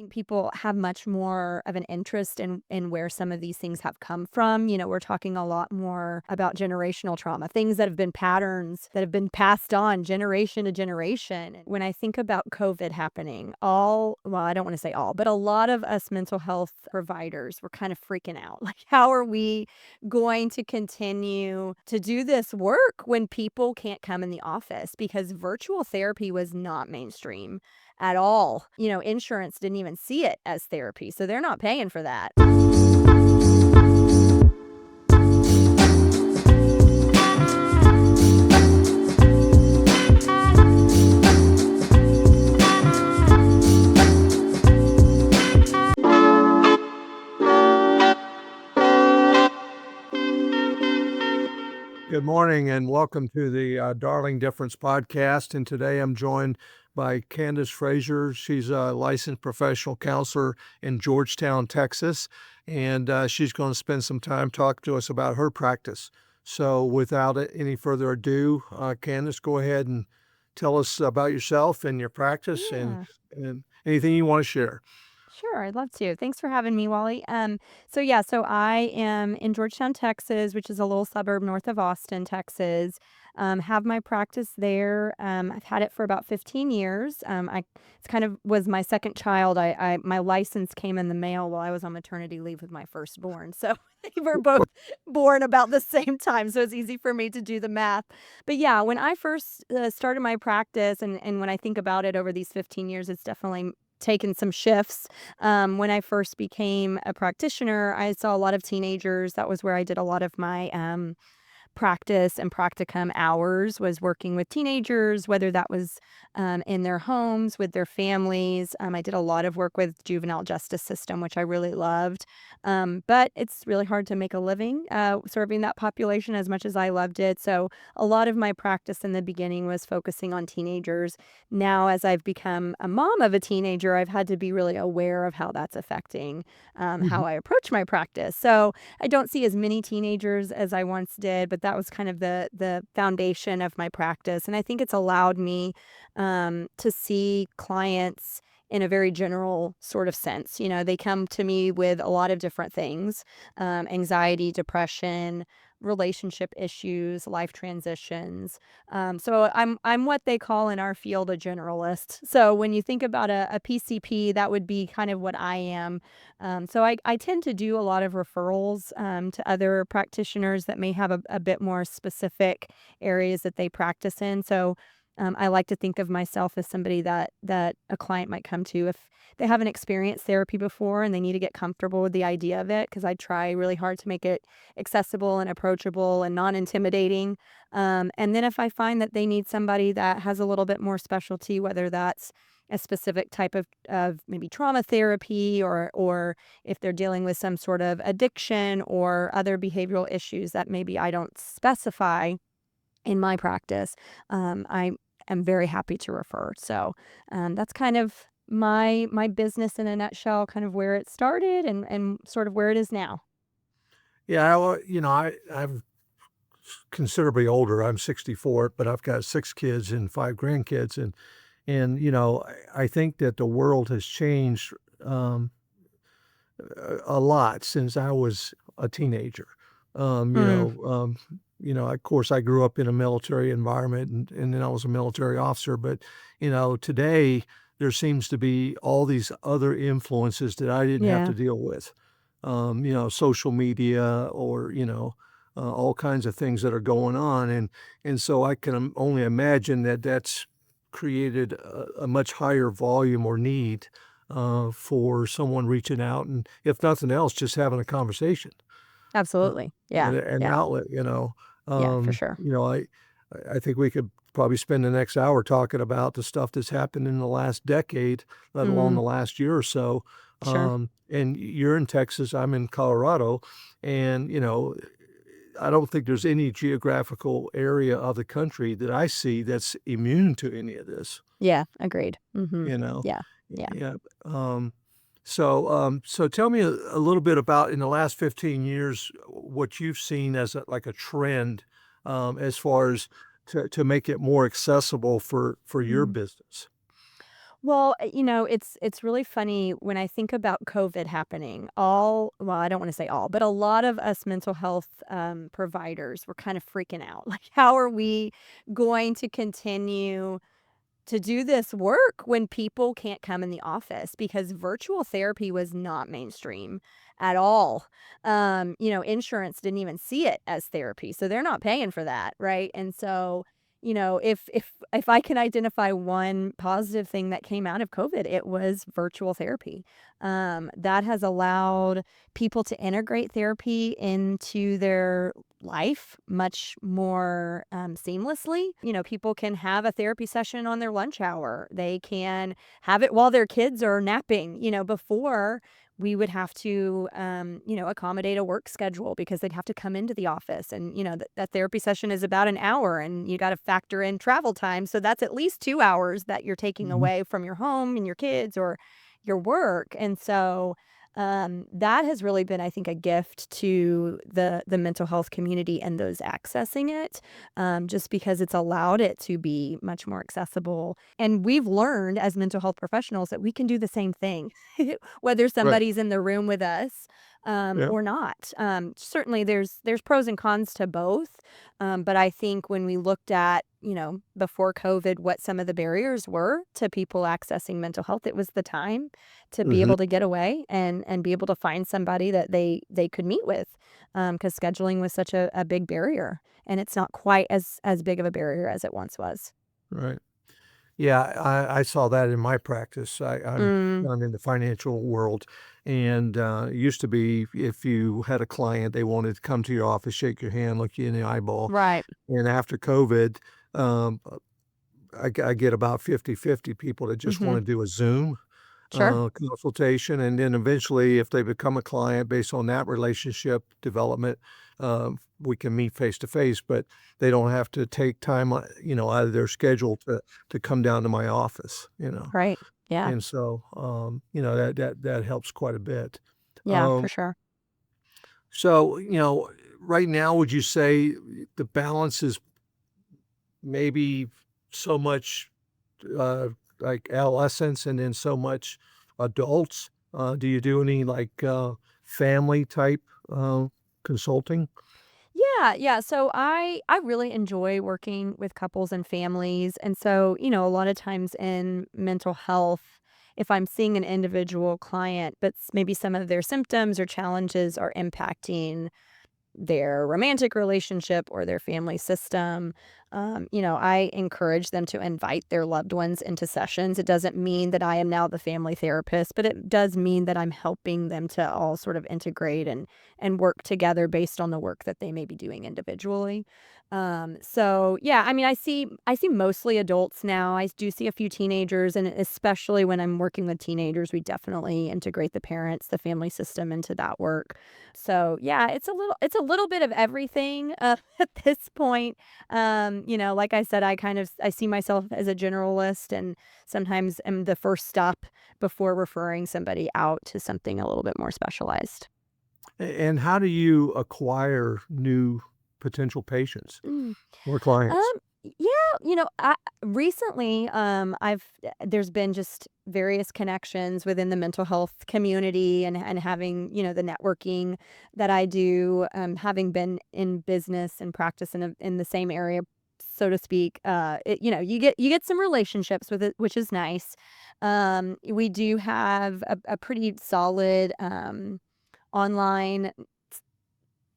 think people have much more of an interest in where some of these things have come from. We're talking a lot more about generational trauma, things that have been patterns that have been passed on generation to generation. When I think about COVID happening, well, I don't want to say all, but a lot of us mental health providers were kind of freaking out. Like, how are we going to continue to do this work when people can't come in the office? Because virtual therapy was not mainstream at all. Insurance didn't even see it as therapy, so they're not paying for that. Good morning and welcome to the Darling Difference podcast. And today I'm joined by Candace Frazier. She's a licensed professional counselor in Georgetown, Texas, and she's going to spend some time talking to us about her practice. So without any further ado, Candace, go ahead and tell us about yourself and your practice Yeah. and anything you want to share. Sure, I'd love to. Thanks for having me, Wally. So I am in Georgetown, Texas, which is a little suburb north of Austin, Texas. Have my practice there. I've had it for about 15 years. It's kind of was my second child. My license came in the mail while I was on maternity leave with my firstborn. So they were both born about the same time. So it's easy for me to do the math. But yeah, when I first started my practice and when I think about it over these 15 years, it's definitely taken some shifts. When I first became a practitioner, I saw a lot of teenagers. That was where I did a lot of my practice and practicum hours, was working with teenagers, whether that was in their homes with their families. I did a lot of work with juvenile justice system, which I really loved. But it's really hard to make a living serving that population as much as I loved it. So a lot of my practice in the beginning was focusing on teenagers. Now, as I've become a mom of a teenager, I've had to be really aware of how that's affecting how I approach my practice. So I don't see as many teenagers as I once did, but that was kind of the foundation of my practice. And I think it's allowed me to see clients in a very general sort of sense. They come to me with a lot of different things, anxiety, depression, relationship issues, life transitions. So I'm what they call in our field a generalist. So when you think about a PCP, that would be kind of what I am. So I tend to do a lot of referrals to other practitioners that may have a bit more specific areas that they practice in. So I like to think of myself as somebody that a client might come to if they haven't experienced therapy before and they need to get comfortable with the idea of it, because I try really hard to make it accessible and approachable and non-intimidating. And then if I find that they need somebody that has a little bit more specialty, whether that's a specific type of maybe trauma therapy, or if they're dealing with some sort of addiction or other behavioral issues that maybe I don't specify in my practice, I am very happy to refer. So that's kind of my business in a nutshell, kind of where it started and sort of where it is now. Yeah, well, I'm considerably older. I'm 64, but I've got 6 kids and 5 grandkids, and I think that the world has changed a lot since I was a teenager. Mm, Of course, I grew up in a military environment, and then I was a military officer. But today there seems to be all these other influences that I didn't have yeah, to deal with. Social media, or all kinds of things that are going on, and so I can only imagine that that's created a much higher volume or need for someone reaching out, and if nothing else, just having a conversation, uh, absolutely. Yeah, and an yeah, outlet. yeah, for sure. I think we could probably spend the next hour talking about the stuff that's happened in the last decade, let alone Mm, the last year or so. sure. And you're in Texas, I'm in Colorado, and I don't think there's any geographical area of the country that I see that's immune to any of this. Yeah, agreed. You know? Yeah, yeah. Yeah, um, so tell me a little bit about, in the last 15 years, what you've seen as like a trend, as far as to make it more accessible for your Mm. business. Well, it's really funny when I think about COVID happening. Well, I don't want to say all, but a lot of us mental health providers were kind of freaking out. Like, how are we going to continue to do this work when people can't come in the office because virtual therapy was not mainstream at all. Insurance didn't even see it as therapy, so they're not paying for that, right? And so, if I can identify one positive thing that came out of COVID, it was virtual therapy. That has allowed people to integrate therapy into their life much more seamlessly. People can have a therapy session on their lunch hour. They can have it while their kids are napping. Before we would have to, accommodate a work schedule because they'd have to come into the office. And, that therapy session is about an hour and you got to factor in travel time. So that's at least 2 hours that you're taking Mhm. away from your home and your kids or your work. And so, that has really been, I think, a gift to the mental health community and those accessing it, just because it's allowed it to be much more accessible. And we've learned as mental health professionals that we can do the same thing, whether Right. somebody's in the room with us Yeah. or not. Certainly, there's pros and cons to both, but I think when we looked at before COVID, what some of the barriers were to people accessing mental health, it was the time to be Mhm. able to get away and be able to find somebody that they could meet with, because scheduling was such a big barrier, and it's not quite as big of a barrier as it once was. Right. Yeah, I saw that in my practice. Mm, I'm in the financial world, and, it used to be if you had a client, they wanted to come to your office, shake your hand, look you in the eyeball, right. and after COVID, um, I get about 50-50 people that just Mhm. wanna do a Zoom, Sure. consultation, and then eventually, if they become a client based on that relationship development, we can meet face to face, but they don't have to take time, out of their schedule to come down to my office, you know? Right. Yeah. And so, that helps quite a bit. Yeah, Um, for sure. so, right now, would you say the balance is maybe so much, uh, like adolescents and then so much adults? Do you do any like, family type, consulting? Yeah, yeah. So I really enjoy working with couples and families. And so, a lot of times in mental health, if I'm seeing an individual client, but maybe some of their symptoms or challenges are impacting their romantic relationship or their family system. I encourage them to invite their loved ones into sessions. It doesn't mean that I am now the family therapist, but it does mean that I'm helping them to all sort of integrate and work together based on the work that they may be doing individually. So yeah, I mean, I see mostly adults now. I do see a few teenagers, and especially when I'm working with teenagers, we definitely integrate the parents, the family system into that work. So, yeah, it's a little bit of everything, at this point. Like I said, I see myself as a generalist and sometimes am the first stop before referring somebody out to something a little bit more specialized. And how do you acquire new potential patients Mm. or clients? Yeah, I recently, there's been just various connections within the mental health community and having, the networking that I do, having been in business and practice in the same area, so to speak. You get some relationships with it, which is nice. We do have a pretty solid online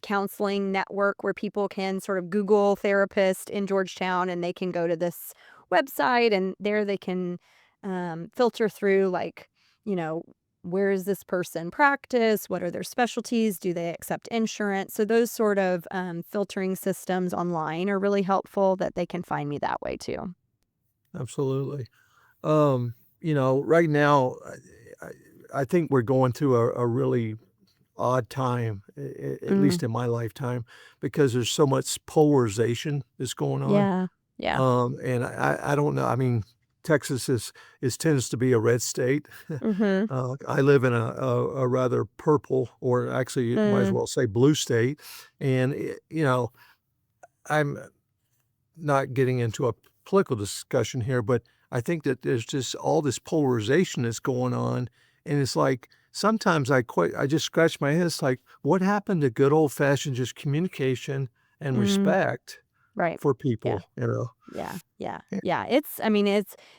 counseling network where people can sort of Google therapist in Georgetown and they can go to this website and there they can filter through, like, you know, where is this person practice? What are their specialties? Do they accept insurance? So those sort of filtering systems online are really helpful that they can find me that way too. Absolutely. Right now, I think we're going through a really odd time, at Mm, least in my lifetime, because there's so much polarization that's going on. yeah. Yeah. And I don't know. I mean, Texas is tends to be a red state. Mm-hmm. I live in a rather purple, or actually, you might as Mm, well say blue state, and I'm not getting into a political discussion here, but I think that there's just all this polarization that's going on, and it's like, sometimes I just scratch my head, it's like, what happened to good old-fashioned just communication and Mm, respect right. for Yeah. people, you know? Yeah, yeah, Eh yeah. I mean,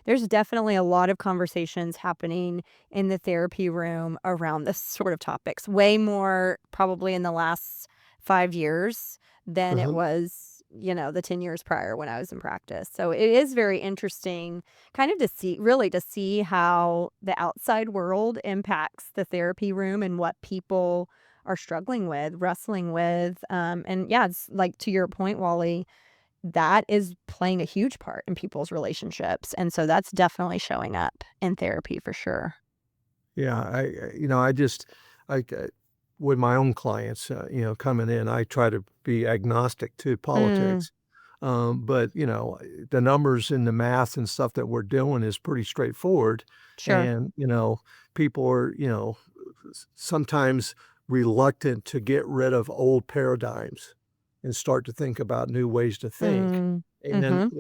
there's definitely a lot of conversations happening in the therapy room around this sort of topics, way more probably in the last 5 years than it Mhm. was, the 10 years prior when I was in practice. So it is very interesting kind of really to see how the outside world impacts the therapy room and what people are struggling with, wrestling with. And yeah, it's like to your point, Wally, that is playing a huge part in people's relationships, and so that's definitely showing up in therapy for sure. Yeah, I just like, with my own clients, coming in, I try to be agnostic to Mm, politics. But, the numbers and the math and stuff that we're doing is pretty straightforward. sure. And, people are, sometimes reluctant to get rid of old paradigms and start to think about new ways to think. Mm, And, mhm.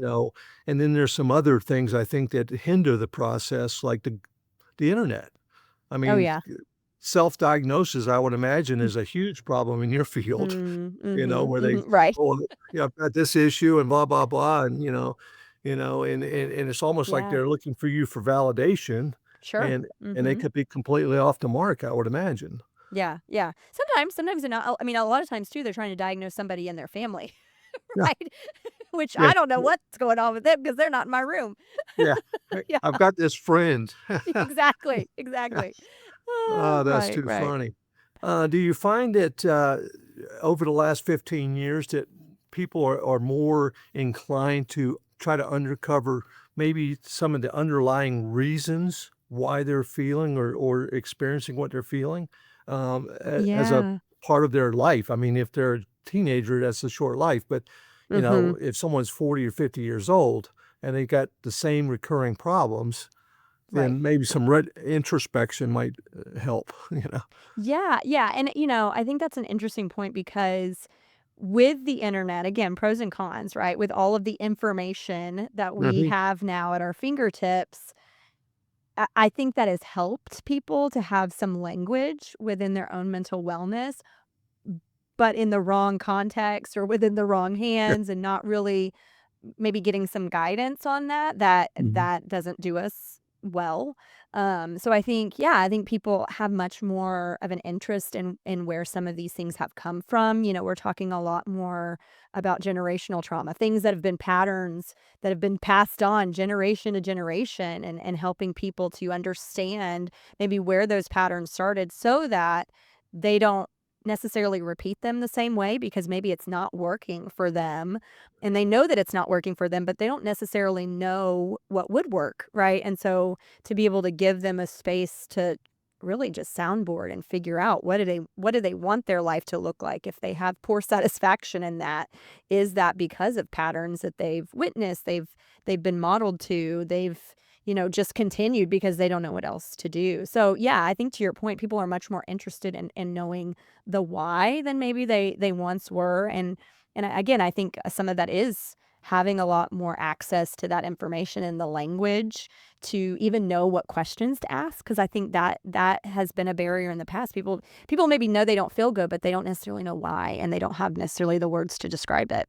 and then there's some other things I think that hinder the process, like the internet. I Oh, mean, yeah. self-diagnosis, I would imagine, is a huge problem in your field, Mm, mhm, where they, mhm, right. "Oh, yeah, I've got this issue and blah, blah, blah," and, and it's almost like Yeah, they're looking for you for validation, sure. and they Mhm. could be completely off the mark, I would imagine. Yeah, yeah. Sometimes they're not I mean, a lot of times too, they're trying to diagnose somebody in their family, Yeah, right? Which yeah, I don't know yeah, what's going on with them because 'cause they're not in my room. yeah. "Hey, Yeah, I've got this friend." exactly, exactly. Oh, that's Right, too right. funny. Do you find that, over the last 15 years that people are more inclined to try to uncover maybe some of the underlying reasons why they're feeling or experiencing what they're feeling, as a Yeah. part of their life? I mean, if they're a teenager, that's a short life, but, Mhm. if someone's 40 or 50 years old and they got the same recurring problems, Right. then maybe some introspection might, help, you know? Yeah, yeah, and, I think that's an interesting point because with the internet, again, pros and cons, right? With all of the information that we Mhm, have now at our fingertips, I think that has helped people to have some language within their own mental wellness, but in the wrong context or within the wrong yeah, hands and not really maybe getting some guidance on mhm. that doesn't do us well. So I think people have much more of an interest in where some of these things have come from. We're talking a lot more about generational trauma, things that have been patterns that have been passed on generation to generation and helping people to understand maybe where those patterns started so that they don't necessarily repeat them the same way because maybe it's not working for them and they know that it's not working for them, but they don't necessarily know what would work, right? And so to be able to give them a space to really just soundboard and figure out what do they want their life to look like if they have poor satisfaction in that, is that because of patterns that they've witnessed, they've been modeled to, they've just continued because they don't know what else to do. So yeah, I think to your point, people are much more interested in knowing the why than maybe they once were. Again, I think some of that is having a lot more access to that information in the language to even know what questions to ask, because I think that has been a barrier in the past. People maybe know they don't feel good, but they don't necessarily know why, and they don't have necessarily the words to describe it.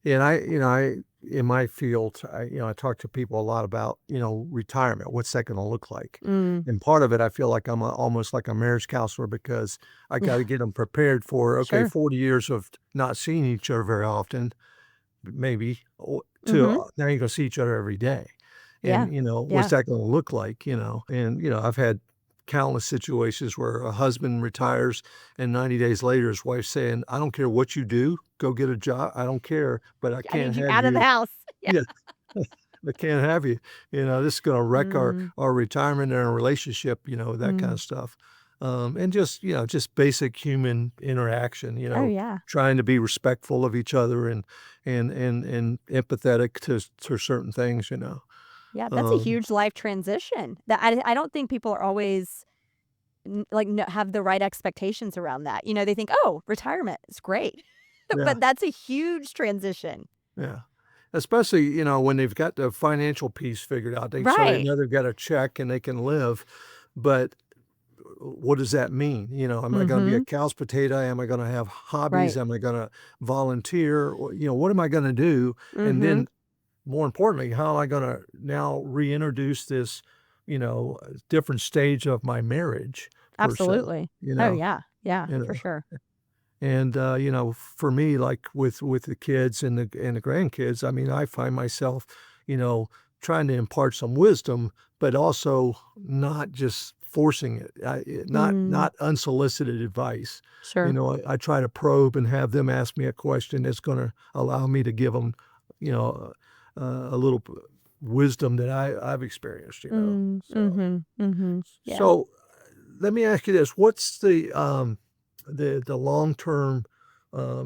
And in my field, I talk to people a lot about, retirement, what's that gonna look like? Mm. And part of it, I feel like I'm almost like a marriage counselor because I gotta get them prepared for, okay, Sure. 40 years of not seeing each other very often, maybe, to, Mhm. now you're gonna see each other every day. Yeah. And, what's Yeah. that gonna look like, And, I've had countless situations where a husband retires and 90 days later his wife's saying, "I don't care what you do, go get a job. I don't care, but I I can't need you have out of the you." house. Yeah. Yeah. "I can't have you. This is gonna wreck our Mm. our retirement and our relationship," that kinda Mm. stuff. And just basic human interaction, Oh, yeah. trying to be respectful of each other and empathetic to certain things, you know? Yeah, that's a Um, huge life transition that I don't think people are always have the right expectations around that. They think, "Oh, retirement is great." yeah, But that's a huge transition. yeah. especially, when they've got the financial piece figured out. They Right. know they've got a check and they can live, but what does that mean? Am I gonna be a Mhm. cow's potato? Am I gonna have hobbies? Right. Am I gonna volunteer? What am I gonna do? And Mhm. then more importantly, how am I gonna now reintroduce this, different stage of my marriage per se, Absolutely. you Oh, know? yeah. Yeah, You for know? sure. And, for me, like with the kids and the grandkids, I mean, I find myself, you know, trying to impart some wisdom, but also not just forcing it, Mm, not unsolicited advice. sure. I try to probe and have them ask me a question that's gonna allow me to give them, you know, a little wisdom that I've experienced, Mm, so. mhm, mhm. Yeah. So, let me ask you this, what's the long-term,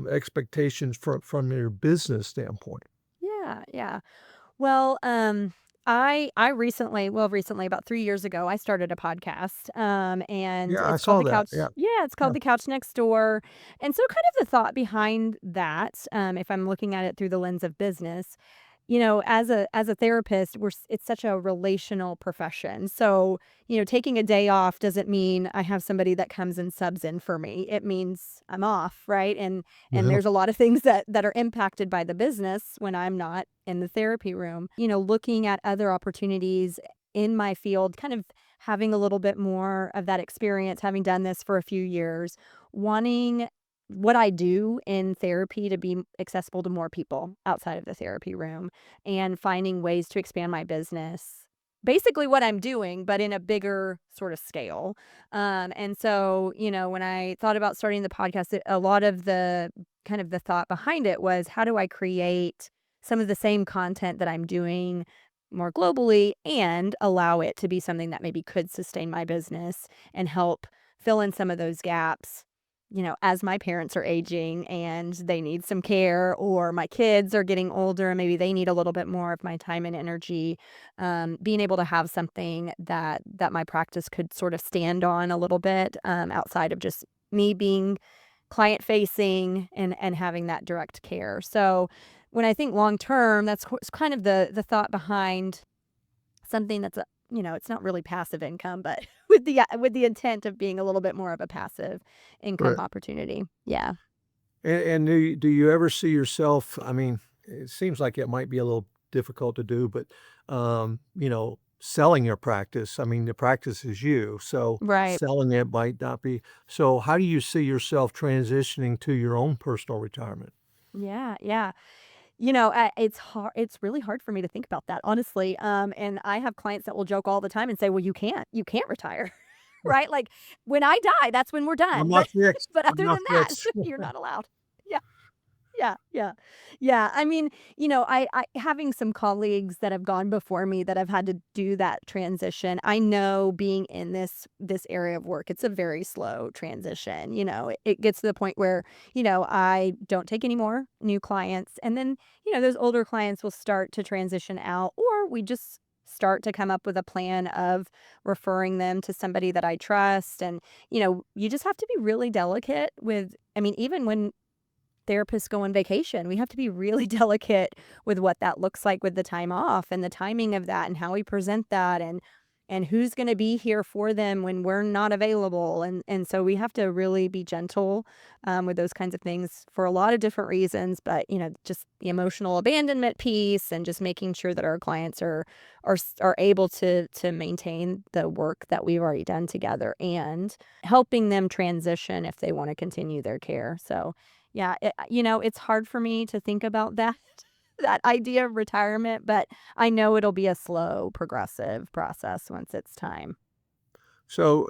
expectations from your business standpoint? Yeah, yeah. Well, I recently, about 3 years ago, I started a podcast, and Yeah, I it's called saw The that, Couch yeah, yeah, it's yeah, called The Couch Next Door, and so kind of the thought behind that, if I'm looking at it through the lens of business, as a therapist, it's such a relational profession. So, taking a day off doesn't mean I have somebody that comes and subs in for me. It means I'm off, right? And yeah, there's a lot of things that are impacted by the business when I'm not in the therapy room. Looking at other opportunities in my field, kind of having a little bit more of that experience, having done this for a few years, wanting what I do in therapy to be accessible to more people outside of the therapy room and finding ways to expand my business. Basically what I'm doing, but in a bigger sort of scale. And so, when I thought about starting the podcast, a lot of the kind of the thought behind it was how do I create some of the same content that I'm doing more globally and allow it to be something that maybe could sustain my business and help fill in some of those gaps as my parents are aging and they need some care, or my kids are getting older and maybe they need a little bit more of my time and energy, being able to have something that my practice could sort of stand on a little bit, outside of just me being client facing and having that direct care. So when I think long term, it's kind of the thought behind something that's it's not really passive income, but with the intent of being a little bit more of a passive income right. opportunity. Yeah. And do you ever see yourself, I mean, it seems like it might be a little difficult to do, but, selling your practice, I mean, the practice is you, so Right. selling it might not be, so how do you see yourself transitioning to your own personal retirement? Yeah, yeah. It's really hard for me to think about that, honestly, and I have clients that will joke all the time and say, "Well, you can't retire." Right? Like, when I die, that's when we're I'm done, not but fixed. but I'm other not than that, fixed. you're not allowed. Yeah. Yeah, yeah. Yeah, I mean, I having some colleagues that have gone before me that have had to do that transition, I know being in this area of work, it's a very slow transition, it gets to the point where, I don't take any more new clients, and then, those older clients will start to transition out, or we just start to come up with a plan of referring them to somebody that I trust, and, you just have to be really delicate with I mean, even when therapists go on vacation. We have to be really delicate with what that looks like with the time off and the timing of that and how we present that and who's going to be here for them when we're not available. And so we have to really be gentle with those kinds of things for a lot of different reasons. But just the emotional abandonment piece and just making sure that our clients are able to maintain the work that we've already done together and helping them transition if they want to continue their care. So yeah, it's hard for me to think about that that idea of retirement, but I know it'll be a slow, progressive process once it's time. So,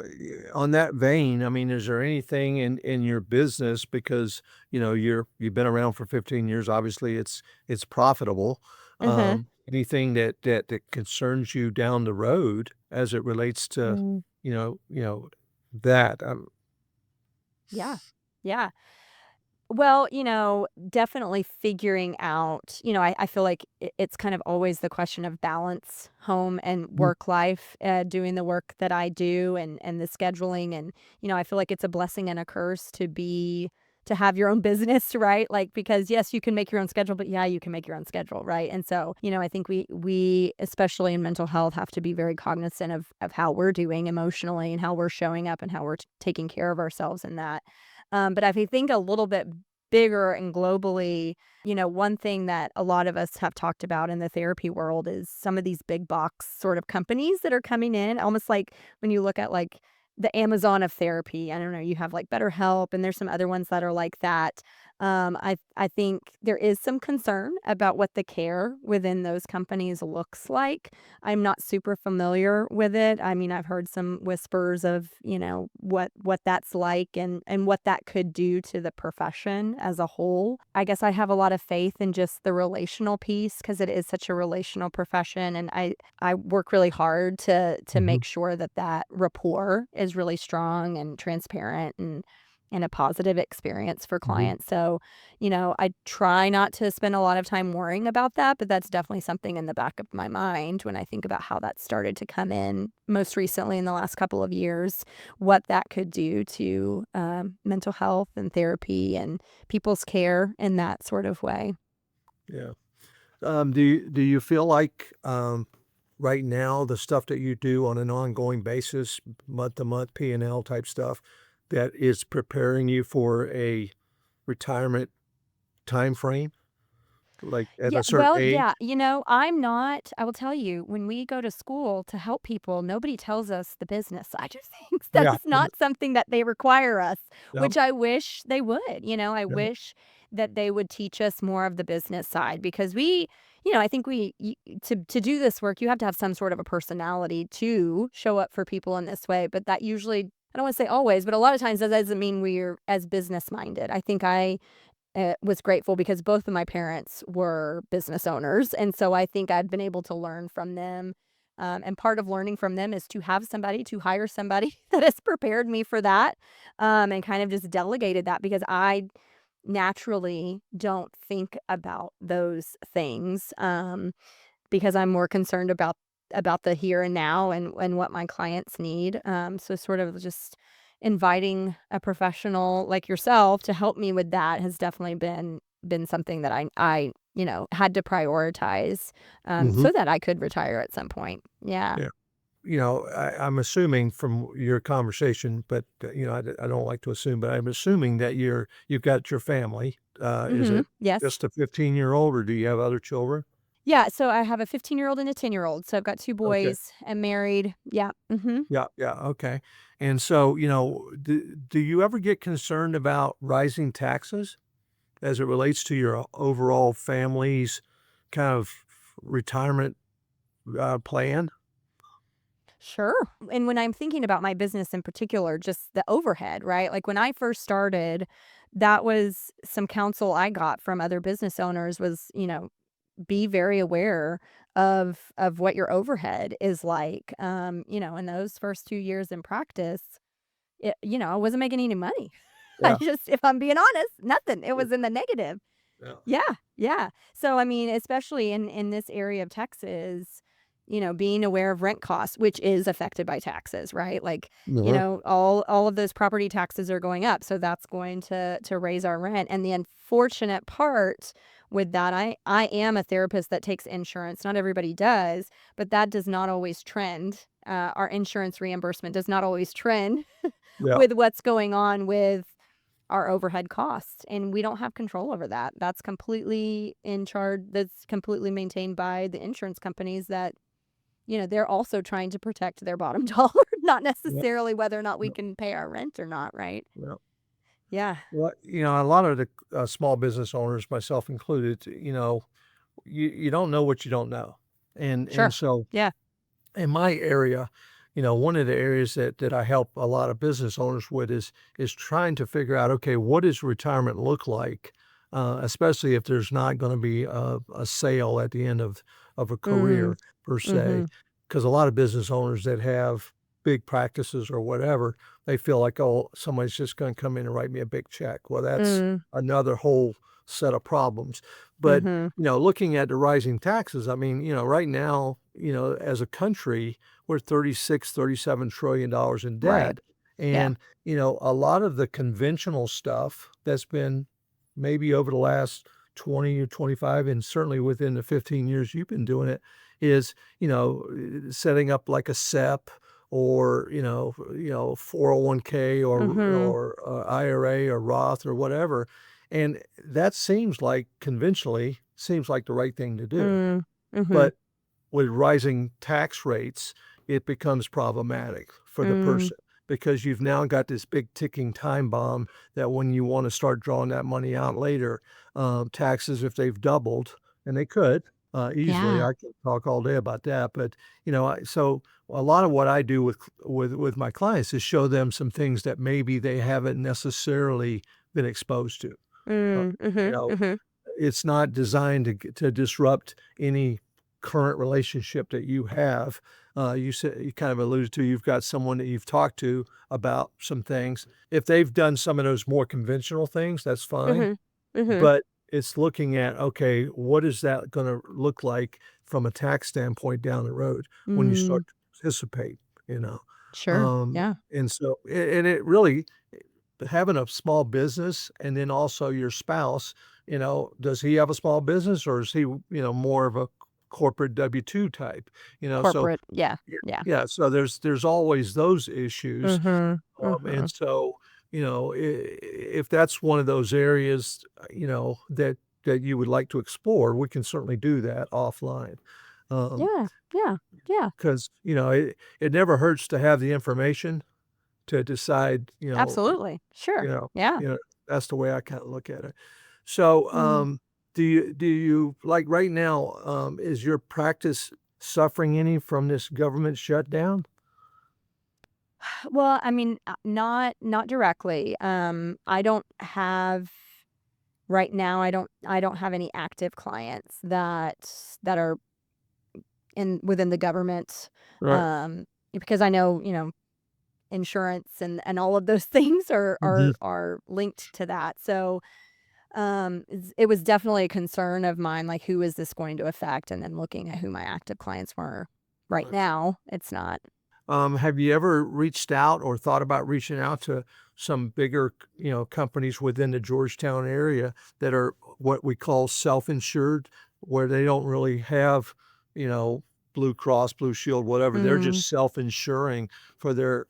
on that vein, I mean, is there anything in your business because, you've been around for 15 years, obviously it's profitable. Mhm. Anything that concerns you down the road as it relates to, Mm, that? yeah. Yeah. Well, definitely figuring out, I feel like it's kind of always the question of balance, home and Mhm. work life, doing the work that I do and the scheduling. And, I feel like it's a blessing and a curse to have your own business, right? Like, because yes, you can make your own schedule, but yeah, you can make your own schedule, right? And so, I think we especially in mental health have to be very cognizant of how we're doing emotionally and how we're showing up and how we're taking care of ourselves in that. But if you think a little bit bigger and globally, one thing that a lot of us have talked about in the therapy world is some of these big box sort of companies that are coming in, almost like when you look at like the Amazon of therapy. I don't know, you have like BetterHelp and there's some other ones that are like that. I think there is some concern about what the care within those companies looks like. I'm not super familiar with it. I mean, I've heard some whispers of, what that's like and what that could do to the profession as a whole. I guess I have a lot of faith in just the relational piece because it is such a relational profession, and I work really hard to Mhm. make sure that that rapport is really strong and transparent and a positive experience for Mhm. clients. So, I try not to spend a lot of time worrying about that, but that's definitely something in the back of my mind when I think about how that started to come in most recently in the last couple of years, what that could do to mental health and therapy and people's care in that sort of way. Yeah. Do you feel like, right now, the stuff that you do on an ongoing basis, month to month P&L type stuff, that is preparing you for a retirement time frame, like, at Yeah, a certain well, age? yeah, I will tell you, when we go to school to help people, nobody tells us the business side of things. Yeah. That's not something that they require us, Yep. which I wish they would. I Yep. wish that they would teach us more of the business side because I think to do this work, you have to have some sort of a personality to show up for people in this way, but that usually, I don't want to say always, but a lot of times that doesn't mean we're as business minded. I think I was grateful because both of my parents were business owners, and so I think I've been able to learn from them, and part of learning from them is to hire somebody that has prepared me for that, and kind of just delegated that because I naturally don't think about those things, because I'm more concerned about the here and now and what my clients need. So sort of just inviting a professional like yourself to help me with that has definitely been something that I had to prioritize Mhm. so that I could retire at some point. Yeah. Yeah. I'm assuming from your conversation, but, I don't like to assume, but I'm assuming that you've got your family. Is Mhm. it Yes. just a 15-year-old, or do you have other children? Yeah, so I have a 15-year-old and a 10-year-old. So I've got two Okay. boys and married. Yeah. Mhm. Yeah, yeah, okay. And so, do you ever get concerned about rising taxes as it relates to your overall family's kind of retirement, plan? Sure. And when I'm thinking about my business in particular, just the overhead, right? Like when I first started, that was some counsel I got from other business owners was, be very aware of what your overhead is like. In those first 2 years in practice, I wasn't making any money. I Yeah, just if I'm being honest, nothing. It yeah, was in the negative. yeah. Yeah, yeah. So, I mean, especially in this area of Texas, being aware of rent costs, which is affected by taxes, right? Like, Mhm. all of those property taxes are going up, so that's going to raise our rent. And the unfortunate part with that, I am a therapist that takes insurance. Not everybody does, but that does not always trend. Our insurance reimbursement does not always trend Yeah, with what's going on with our overhead costs, and we don't have control over that. That's completely maintained by the insurance companies that, they're also trying to protect their bottom dollar, not yeah, necessarily whether or not we yeah, can pay our rent or not, right? yeah. Yeah. Well, a lot of the, small business owners, myself included, you don't know what you don't know. And Sure. so Yeah. in my area, one of the areas that I help a lot of business owners with is trying to figure out, okay, what does retirement look like, especially if there's not going to be a sale at the end of a Mm. career per se, Mhm. because a lot of business owners that have big practices or whatever, they feel like, oh, somebody's just going to come in and write me a big check. Well, that's Mm. another whole set of problems. But Mhm. looking at the rising taxes, I mean, right now, as a country, we're 36, $37 trillion in Right. debt. Yeah. And, a lot of the conventional stuff that's been maybe over the last 20 or 25, and certainly within the 15 years you've been doing it, is, setting up like a SEP or, 401k Mhm. or IRA or Roth or whatever. And that seems like conventionally seems like the right thing to do. Mm. Mhm. But with rising tax rates, it becomes problematic for the Mm. person because you've now got this big ticking time bomb that when you want to start drawing that money out later, taxes, if they've doubled, and they could easily, Yeah. I can talk all day about that. But so a lot of what I do with my clients is show them some things that maybe they haven't necessarily been exposed to. Uh, Mm. you Mhm. know, Mhm. it's not designed to disrupt any current relationship that you have. You said you kind of alluded to you've got someone that you've talked to about some things. If they've done some of those more conventional things, that's fine. Mhm. Mhm. But it's looking at, okay, what is that gonna look like from a tax standpoint down the road when you Mm. start to participate, you know? Sure. Yeah. And so and it really having a small business and then also your spouse, does he have a small business or is he, more of a corporate W-2 type? So Corporate. Yeah. yeah, Yeah. yeah, so there's always those issues, Mhm. and Mhm. so, if that's one of those areas, that you would like to explore, we can certainly do that offline. Um, Yeah. Yeah. Yeah. 'Cause, it never hurts to have the information to decide, Absolutely. you Sure. know Yeah. you know, that's the way I kinda look at it. So, Mm. do you like, right now, is your practice suffering any from this government shutdown? Well, I mean, not directly. I don't have right now. I don't have any active clients that are in within the government. Right. Um, because I know insurance and all of those things are Mhm. linked to that. So it was definitely a concern of mine. Like, who is this going to affect? And then looking at who my active clients were. Right Right. now, it's not. Have you ever reached out or thought about reaching out to some bigger, companies within the Georgetown area that are what we call self-insured, where they don't really have, you know, Blue Cross, Blue Shield, whatever. They're Mm. just self-insuring for their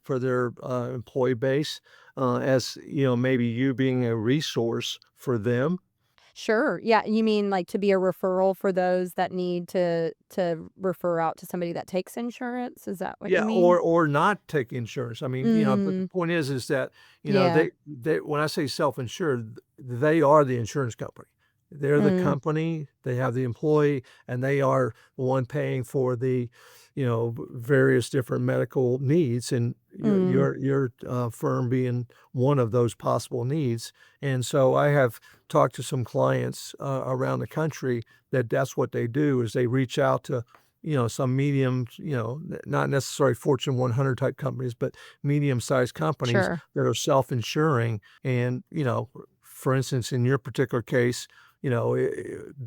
employee base, as maybe you being a resource for them. Sure. Yeah, you mean, like, to be a referral for those that need to refer out to somebody that takes insurance? Is that what you Yeah, mean? or not take insurance. I mean, but the Mm, point is that, yeah. they when I say self-insured, they are the insurance company. They're the Mm, company, they have the employee, and they are the one paying for the, various different medical needs, and mm, your firm being one of those possible needs. And so I have talked to some clients, around the country that that's what they do is they reach out to some medium, not necessarily Fortune 100 type companies, but medium-sized companies sure. that are self-insuring. And, for instance, in your particular case,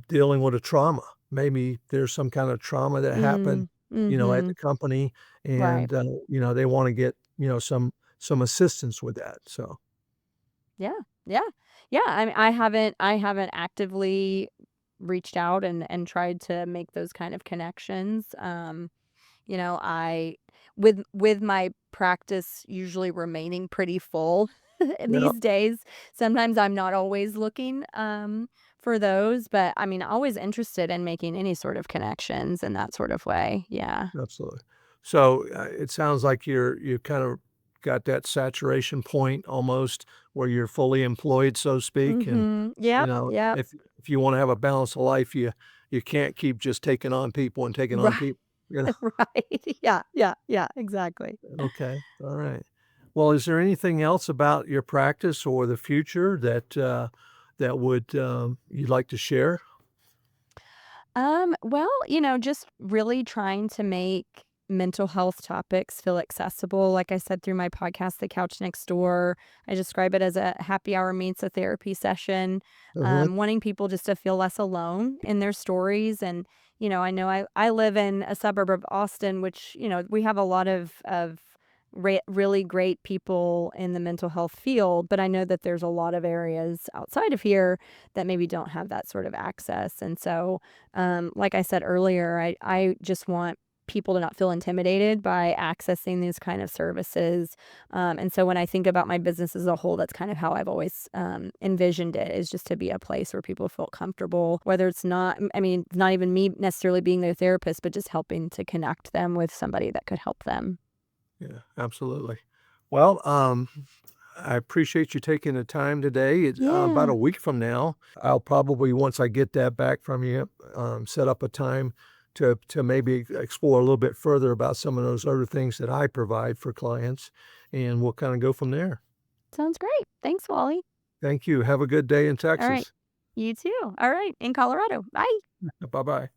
dealing with a trauma, maybe there's some kind of trauma that happened, Mm, at the mhm. company, Right. and, they want to get, some assistance with that. So, Yeah, yeah. Yeah, I haven't actively reached out and tried to make those kind of connections. I with my practice usually remaining pretty full yeah, these days, sometimes I'm not always looking, for those, but, I mean, always interested in making any sort of connections in that sort of way. Yeah. absolutely. So, it sounds like you kind of got that saturation point almost where you're fully employed, so to speak, and, Mhm. Yep, yep. if you wanna have a balanced life, you can't keep just taking on people and taking on Right, people, you know? right. Yeah, yeah, yeah, exactly. Okay, alright. Well, is there anything else about your practice or the future that would, you'd like to share? Well, just really trying to make mental health topics feel accessible. Like I said, through my podcast, The Couch Next Door, I describe it as a happy hour meets a therapy session, Uh-huh. wanting people just to feel less alone in their stories. And, I know I live in a suburb of Austin, which, we have a lot of really great people in the mental health field, but I know that there's a lot of areas outside of here that maybe don't have that sort of access. And so, like I said earlier, I just want people to not feel intimidated by accessing these kind of services. And so when I think about my business as a whole, that's kind of how I've always envisioned it, is just to be a place where people feel comfortable, whether it's not, I mean, not even me necessarily being their therapist, but just helping to connect them with somebody that could help them. Yeah, absolutely. Well, I appreciate you taking the time today. It's about Yeah. a week from now. I'll probably, once I get that back from you, set up a time to maybe explore a little bit further about some of those other things that I provide for clients, and we'll kind of go from there. Sounds great. Thanks, Wally. Thank you. Have a good day in All right. Texas. You too. All right. In Colorado. Bye. Bye bye.